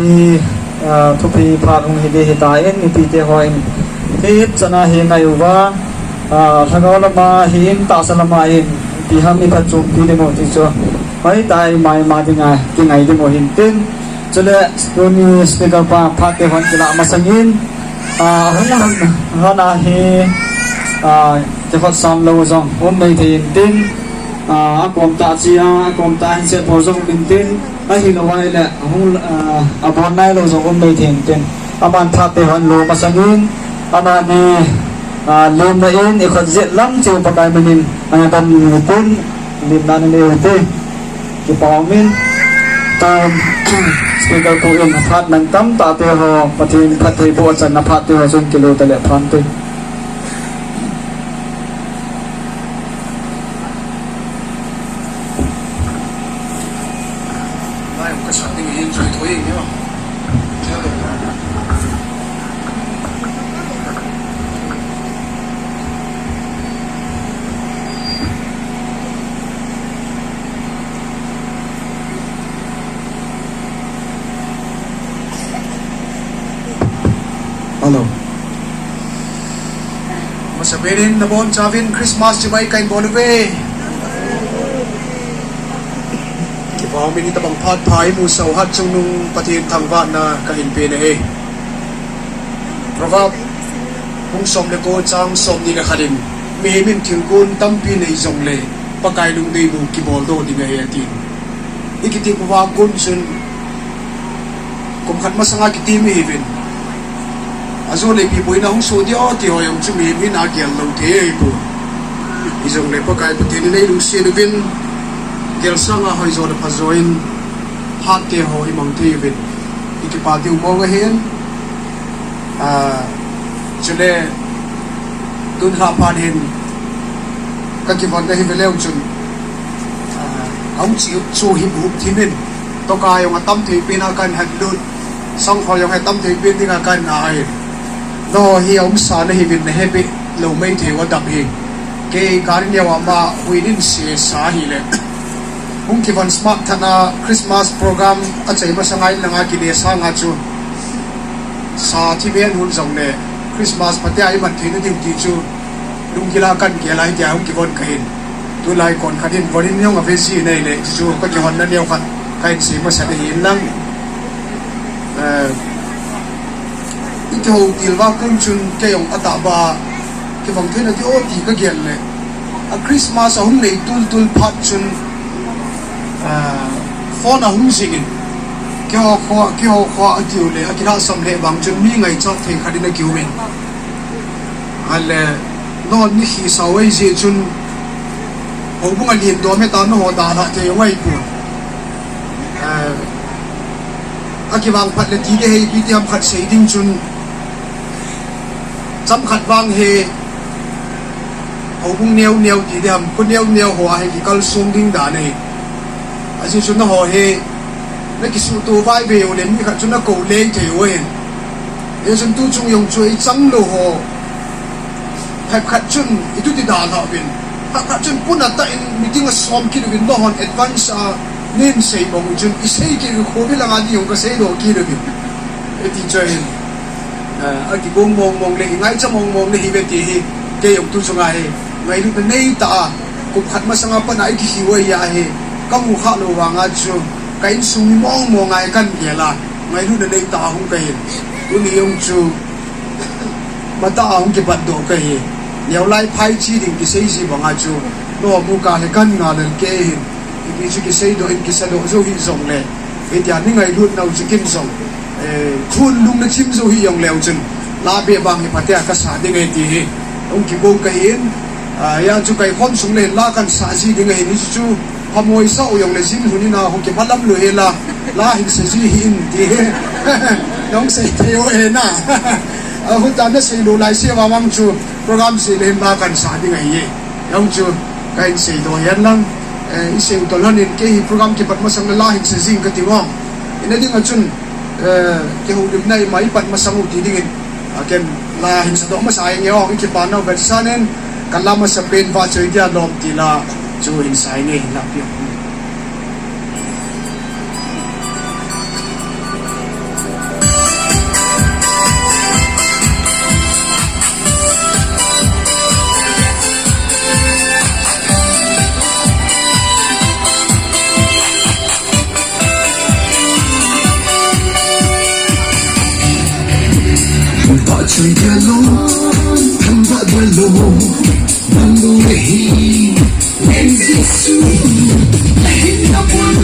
hi thupi phat hung hi de hi ta en ni pi te ho in he chana he ngai uwa thagaw lama hi in ta salama in pi ham mi phat chum pi de mo ti cho mai tai mai ma dinga ki ngai de mo hin tin chule stoni speaker pa phat te hon kila masangin hana hi te phot sam lo zong mai the tin akom ta chia akom ta hin se por zong bin tin a hi lo wai la hung abon nai lo zong mai theng tin aman phat te hon lo masangin ana ni lom na in e khot zet lam chu pakai manin dam tin lim na ne te ki pawmin tam speaker ko in phat nan tam ta te ho pathin phat thei bo chan na phat te ho sun kilo tele phan te ai ko sa ting in joi thoi yo hello masaberin na bon chavin Christmas chimay kain bonve ki ba mi ni tabang phat phai mu sau hat chung nung pathin thangwa na kahin pe ne e proverb hung som le ko chang som ni ka khadim me min thingkun tampi nei jong le pakai lung dei bu ki bol do di ngai atin ikiti ko wa kun sun kum khat masanga ki ti mi hivin azo le pi boina hung so dia ti ho yam chu mi min a gyal lo the bu izong le pakai bu tin nei lu se du vin gel sanga hoi zo de pazoin hat te ho i mang te vin ikipa ti mo ga hen chule tun ha pan hen ka ki von da hi veleu chun ông chịu chu hi bu thimin to ka yong atam thei pin a kan hat lut song ho yong atam thei pin ti ka kan ai no hi ông sa na hi vin he be lo mai the wa dap hi ke garin ya wa ma huinin se sa hi le hung ki von smart thana Christmas program a chei ma sangai langa ki le sa nga chu sa thi ben hun jong le Christmas patia I man thinu ding ti chu lungila kan ke lai ja hung ki von ka hin tu lai kon khatin vorin yong a vesi nei le chu ko ki hon na leo khat kain si ma sa de hin lang ito tilwa kun chun ke yong ata ba ki vom thina ti o ti ka gel le a Christmas a hum nei tul phat chun phone a hum singin ke ho kho a tiu le a kira som le bang chun mi ngai chok thei khadina kiu men ale no ni hi sawai je chun ho bunga lien do me ta no ho da na te wai pu a ki wang phat le ti de hei bi ti am khat sei ding chun cham khat wang he ho bung neu ti de am ko neu ho a he ki kal sum ding da nei a ji chun ho he na ki su tu vai be o le mi khat chun na ko le te o he e chun tu chung yong chui chang lo ho phap khat chun I tu ti da na bin khat chun pun ta in meeting a som ki bin no hon advance nen sei bong chun I sei ki ko bi la ma di yong ka sei do ki bin e ti choi a ki bong mong le ngai cha mong le hi be ti hi ke yong tu chunga he ngai lu be nei ta ko khat ma sanga pa nai ki hi wa ya he ka mu kha lo wa nga chu kain sung mong ngai kan ye la ngai lu de nei ta hung ka hin tu ni yong chu ma ta hung ki pat do ka hi neu lai phai chi ding ki sei si banga chu no mu ka le kan nga le ke hin ki chu ki sei do in ki sa do zo hi zong le e tia ni ngai lu nau chi kim zong khun lung na chim zo hi yong leo chun la be bang hi patia ka sa ding e ti hi ông ki bong ka hin ya chu kai khom sung le la kan sa ji ding e ni chu hamoi sa o yong le jin hu ni na ho ki phalam lu he la hin se ji hin ti he nong se theo e na hu ta na se lu lai se wa mang chu program se le ma kan sa ding e ye yong chu kai se do yan lang I se to lan in ke hi program ki pat ma sang la hin se jing ka ti wang ina ding a chun ke hu dim nai mai pat ma sang u ti ding in ken la hin sa do ma sa nge ong ki pa no ber sanen kan la ma sa pen va choi dia lom ti la chu in sai nge la pi alone Tanpa belum Mengulehi Enzisu Lahirnya pun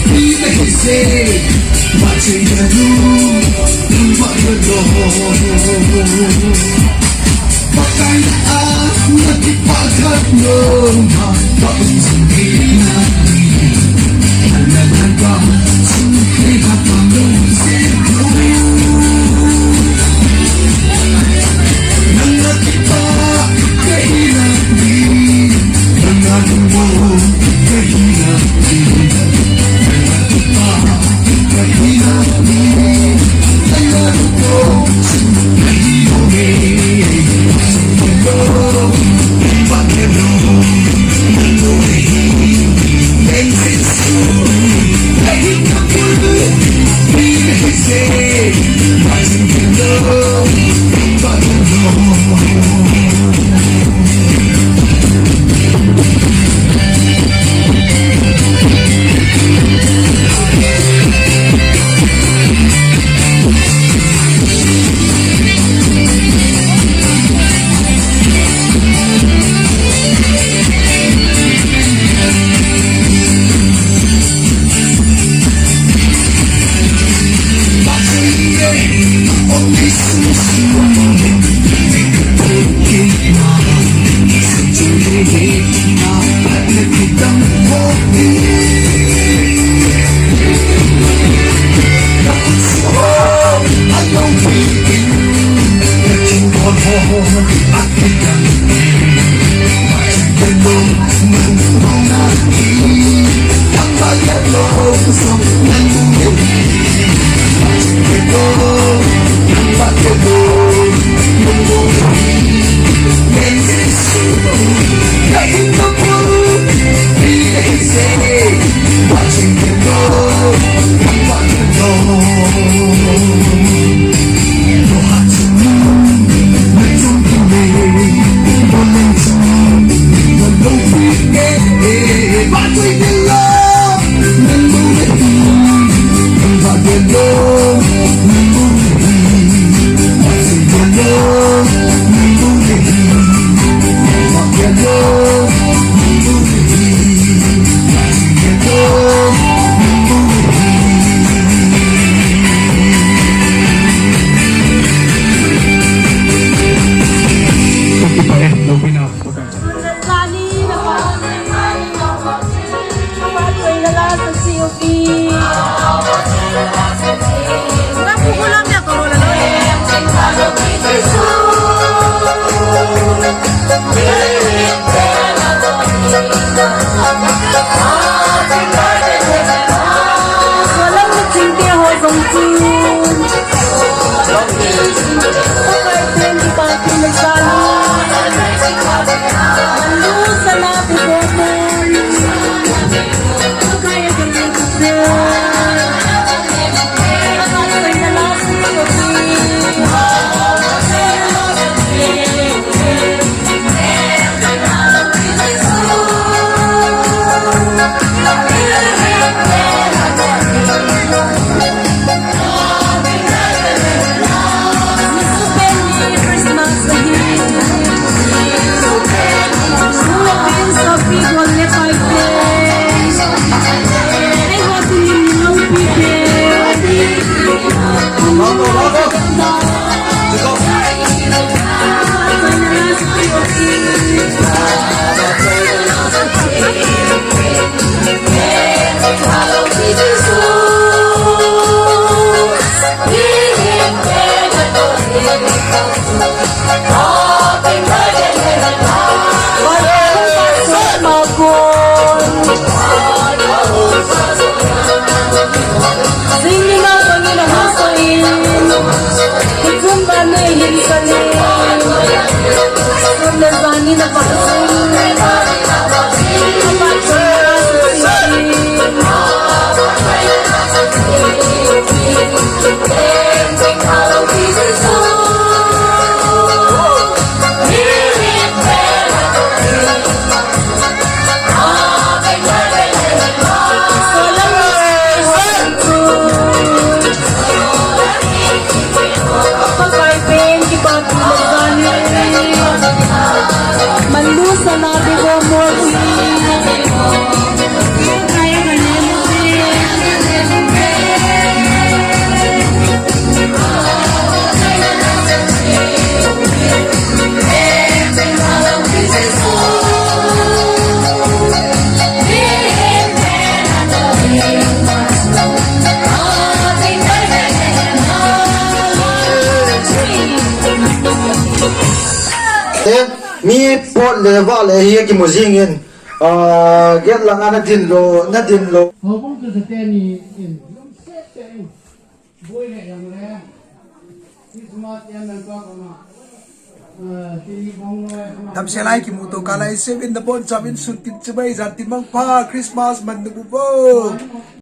Bila hise Baca jadu Tanpa belum Pakai Nanti pakat Nomah Tak sendiri nanti Anak-anak kau Sendiri Bapak Nana kita kehilangan diri Denganmu kehilangan diri Nana kita kehilangan diri Denganmu kehilangan diri Sebelum pakai belum Menurut bensin kehilangan te mi pot le wa le hi ki mo jing in get la na din lo họ cũng từ từ tên này những xét tên vui nàyอย่างไรที่สมาร์ทยันนั่นก็มาที่มองเลย ทำเสียไรกิมูโตกาไลเซเว่นตะบอนจาวินสุดติดจะไม่จัดติมังพาคริสต์มาสมันดูบุบ